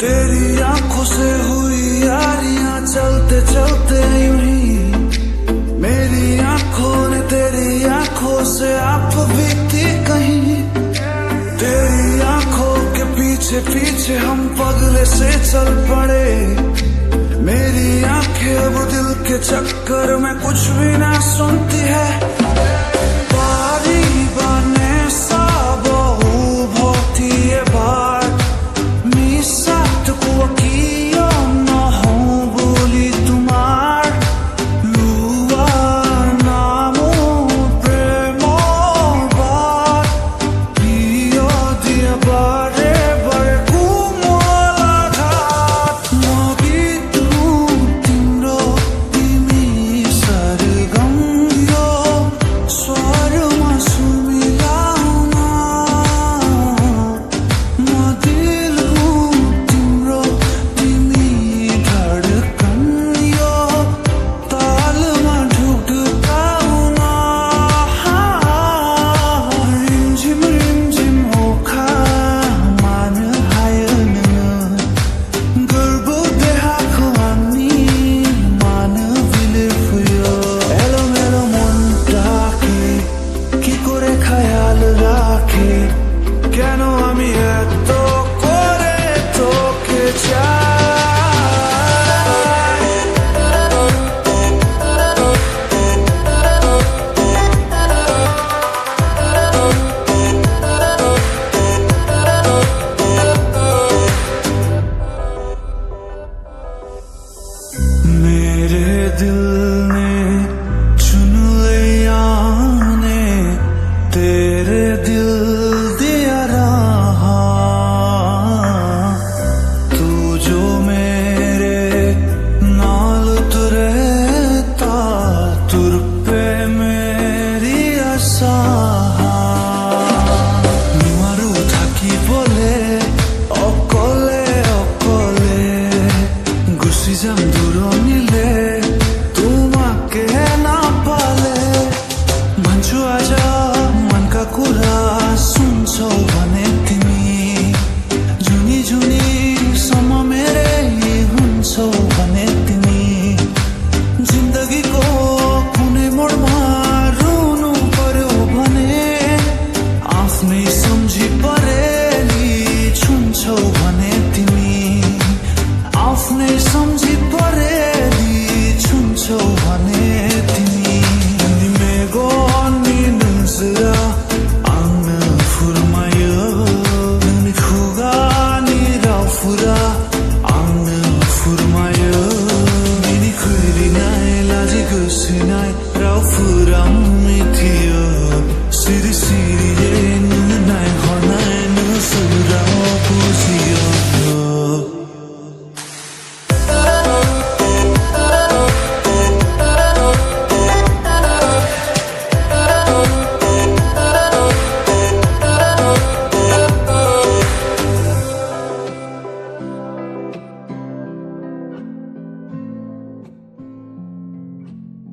तेरी आंखों से हुई यारियां चलते चलते यूं ही मेरी आंखों ने तेरी आंखों से आप बीती कहीं। तेरी आंखों के पीछे पीछे हम पगले से चल पड़े। मेरी आंखें अब दिल के चक्कर में कुछ भी ना सुनती है। बारी बाने साबो भोती है बार Sinai, Raufuram Mitio, Siri Siri.